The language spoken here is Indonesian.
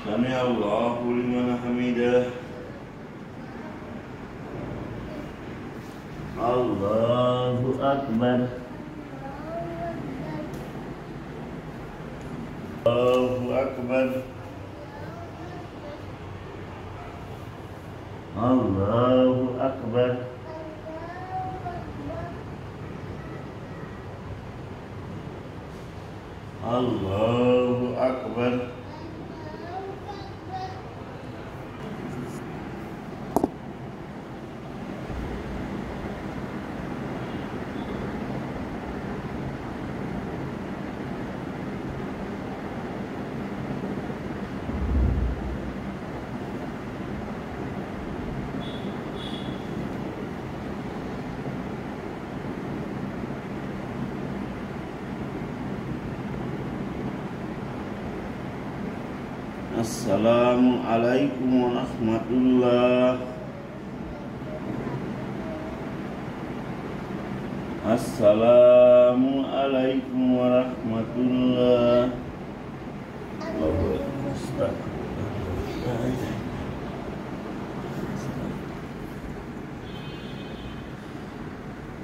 سمع الله لمن حمده الله أكبر الله أكبر الله أكبر الله أكبر Assalamualaikum warahmatullahi Assalamualaikum warahmatullahi wabarakatuh.